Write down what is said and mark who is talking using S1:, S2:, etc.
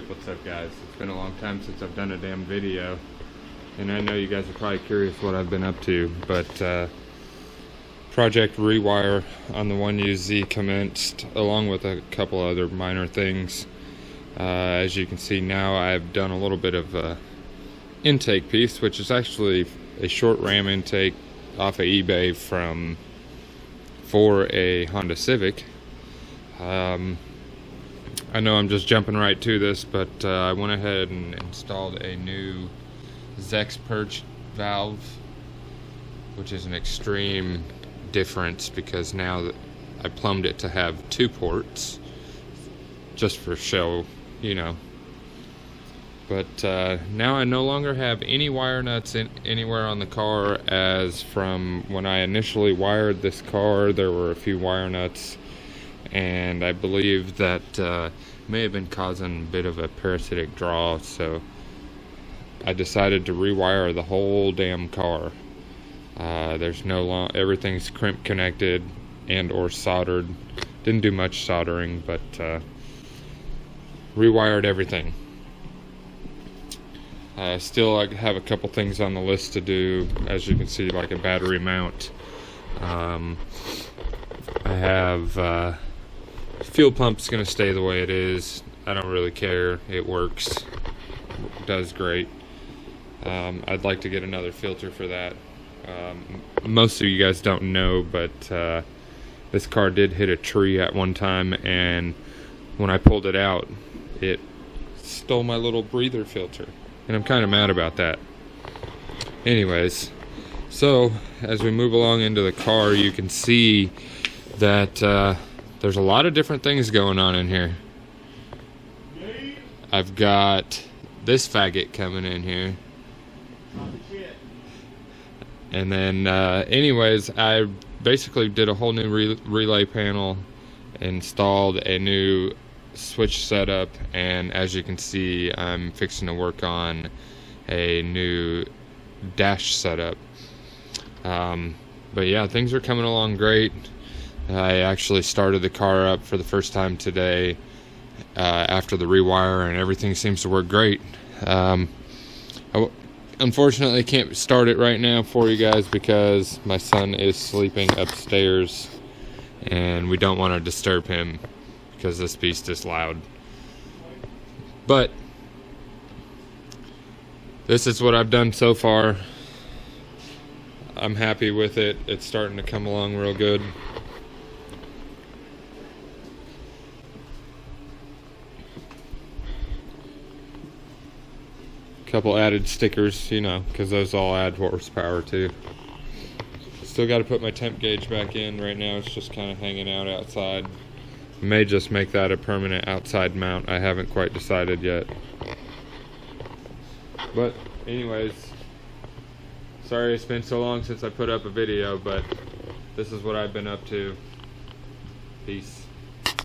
S1: What's up, guys? It's been a long time since I've done a damn video, and I know you guys are probably curious what I've been up to, but Project Rewire on the 1UZ commenced, along with a couple other minor things. As you can see now, I've done a little bit of a intake piece, which is actually a short ram intake off of eBay for a Honda Civic. I know I'm just jumping right to this, but I went ahead and installed a new Zex perch valve, which is an extreme difference because now that I plumbed it to have 2 ports, just for show, you know. But now I no longer have any wire nuts anywhere on the car. As from when I initially wired this car, there were a few wire nuts, and I believe that may have been causing a bit of a parasitic draw, so I decided to rewire the whole damn car. Everything's crimp connected and or soldered. Didn't do much soldering, but rewired everything. I still have a couple things on the list to do, as you can see, like a battery mount. I have fuel pump's gonna stay the way it is. I don't really care. It works. Does great. I'd like to get another filter for that. Most of you guys don't know, but this car did hit a tree at one time, and when I pulled it out, it stole my little breather filter, and I'm kind of mad about that. Anyways, so as we move along into the car, you can see that there's a lot of different things going on in here. I've got this faggot coming in here. And then, anyways, I basically did a whole new relay panel, installed a new switch setup, and as you can see, I'm fixing to work on a new dash setup. But yeah, things are coming along great. I actually started the car up for the first time today after the rewire, and everything seems to work great. I unfortunately can't start it right now for you guys because my son is sleeping upstairs, and we don't want to disturb him because this beast is loud. But this is what I've done so far. I'm happy with it. It's starting to come along real good. Couple added stickers, you know, because those all add horsepower too. Still got to put my temp gauge back in. Right now it's just kind of hanging out outside. May just make that a permanent outside mount. I haven't quite decided yet. But anyways, sorry it's been so long since I put up a video, but this is what I've been up to. Peace.